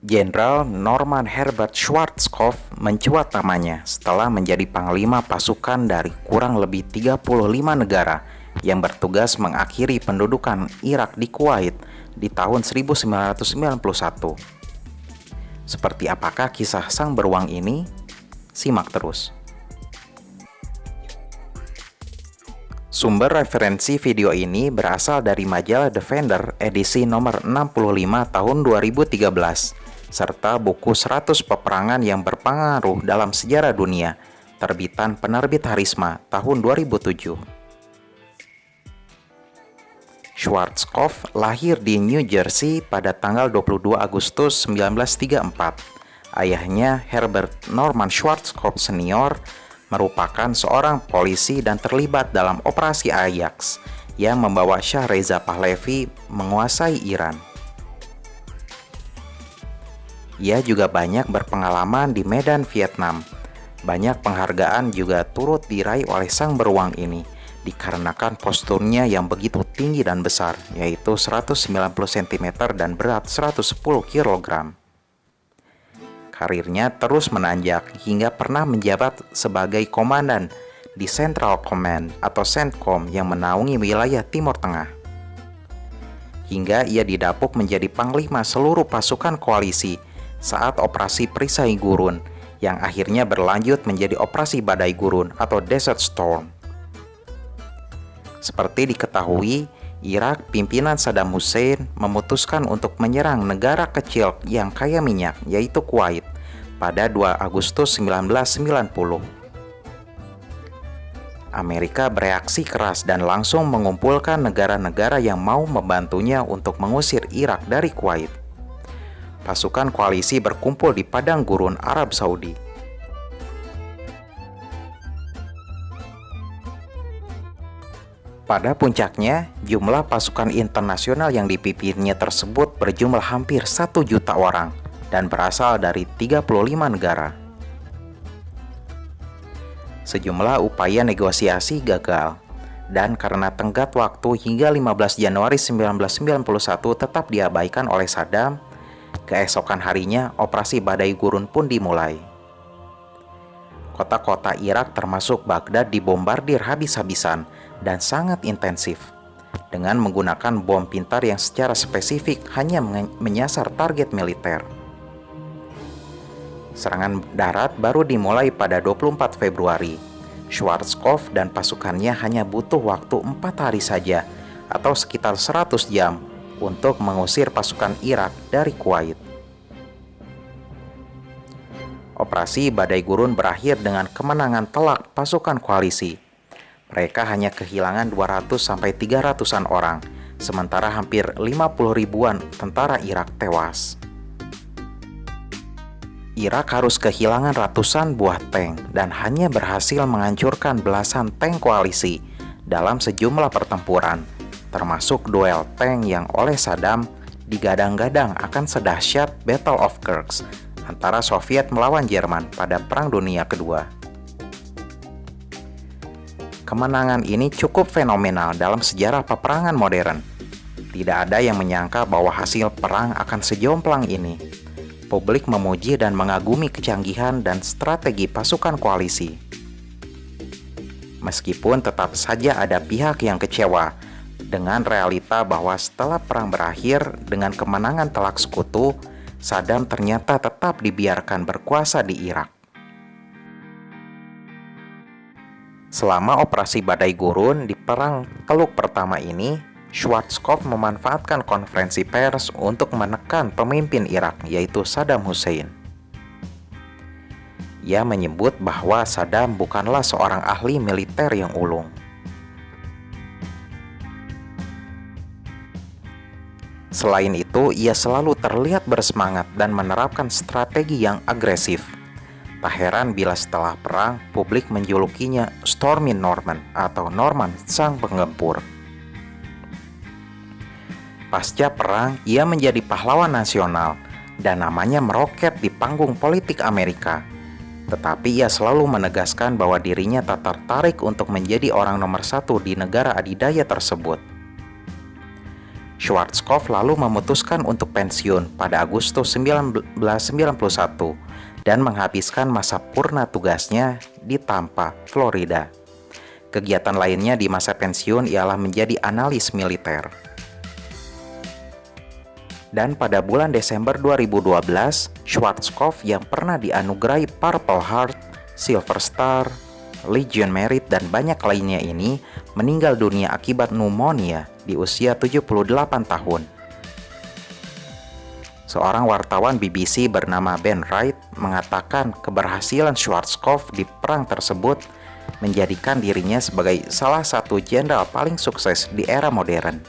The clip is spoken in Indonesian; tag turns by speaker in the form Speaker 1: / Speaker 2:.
Speaker 1: Jenderal Norman Herbert Schwarzkopf mencuat namanya setelah menjadi panglima pasukan dari kurang lebih 35 negara yang bertugas mengakhiri pendudukan Irak di Kuwait di tahun 1991. Seperti apakah kisah sang beruang ini? Simak terus. Sumber referensi video ini berasal dari majalah Defender edisi nomor 65 tahun 2013, serta buku 100 peperangan yang berpengaruh dalam sejarah dunia, terbitan penerbit Harisma tahun 2007. Schwarzkopf lahir di New Jersey pada tanggal 22 Agustus 1934. Ayahnya, Herbert Norman Schwarzkopf Senior, merupakan seorang polisi dan terlibat dalam operasi Ajax yang membawa Shah Reza Pahlavi menguasai Iran. Ia juga banyak berpengalaman di medan Vietnam. Banyak penghargaan juga turut diraih oleh sang beruang ini, dikarenakan posturnya yang begitu tinggi dan besar, yaitu 190 cm dan berat 110 kg. Karirnya terus menanjak hingga pernah menjabat sebagai komandan di Central Command atau CENTCOM yang menaungi wilayah Timur Tengah. Hingga ia didapuk menjadi panglima seluruh pasukan koalisi saat operasi Perisai Gurun yang akhirnya berlanjut menjadi operasi Badai Gurun atau Desert Storm. Seperti diketahui, Irak pimpinan Saddam Hussein memutuskan untuk menyerang negara kecil yang kaya minyak, yaitu Kuwait, pada 2 Agustus 1990. Amerika bereaksi keras dan langsung mengumpulkan negara-negara yang mau membantunya untuk mengusir Irak dari Kuwait. Pasukan koalisi berkumpul di padang gurun Arab Saudi. Pada puncaknya, jumlah pasukan internasional yang dipimpinnya tersebut berjumlah hampir 1 juta orang dan berasal dari 35 negara. Sejumlah upaya negosiasi gagal, dan karena tenggat waktu hingga 15 Januari 1991 tetap diabaikan oleh Saddam, keesokan harinya operasi Badai Gurun pun dimulai. Kota-kota Irak termasuk Baghdad dibombardir habis-habisan dan sangat intensif dengan menggunakan bom pintar yang secara spesifik hanya menyasar target militer. Serangan darat baru dimulai pada 24 Februari. Schwarzkopf dan pasukannya hanya butuh waktu 4 hari saja atau sekitar 100 jam untuk mengusir pasukan Irak dari Kuwait. Operasi Badai Gurun berakhir dengan kemenangan telak pasukan koalisi. Mereka hanya kehilangan 200-300-an orang, sementara hampir 50 ribuan tentara Irak tewas. Irak harus kehilangan ratusan buah tank dan hanya berhasil menghancurkan belasan tank koalisi dalam sejumlah pertempuran, termasuk duel tank yang oleh Saddam digadang-gadang akan sedahsyat Battle of Kursk antara Soviet melawan Jerman pada Perang Dunia Kedua. Kemenangan ini cukup fenomenal dalam sejarah peperangan modern. Tidak ada yang menyangka bahwa hasil perang akan sejomplang ini. Publik memuji dan mengagumi kecanggihan dan strategi pasukan koalisi. Meskipun tetap saja ada pihak yang kecewa dengan realita bahwa setelah perang berakhir dengan kemenangan telak sekutu, Saddam ternyata tetap dibiarkan berkuasa di Irak. Selama operasi Badai Gurun di Perang Teluk pertama ini, Schwarzkopf memanfaatkan konferensi pers untuk menekan pemimpin Irak, yaitu Saddam Hussein. Ia menyebut bahwa Saddam bukanlah seorang ahli militer yang ulung. Selain itu, ia selalu terlihat bersemangat dan menerapkan strategi yang agresif. Tak heran bila setelah perang, publik menjulukinya Stormy Norman atau Norman Sang Penggempur. Pasca perang, ia menjadi pahlawan nasional dan namanya meroket di panggung politik Amerika. Tetapi ia selalu menegaskan bahwa dirinya tak tertarik untuk menjadi orang nomor 1 di negara adidaya tersebut. Schwarzkopf lalu memutuskan untuk pensiun pada Agustus 1991 dan menghabiskan masa purna tugasnya di Tampa, Florida. Kegiatan lainnya di masa pensiun ialah menjadi analis militer. Dan pada bulan Desember 2012, Schwarzkopf yang pernah dianugerahi Purple Heart, Silver Star, Legion Merit, dan banyak lainnya ini meninggal dunia akibat pneumonia di usia 78 tahun. Seorang wartawan BBC bernama Ben Wright mengatakan keberhasilan Schwarzkopf di perang tersebut menjadikan dirinya sebagai salah satu jenderal paling sukses di era modern.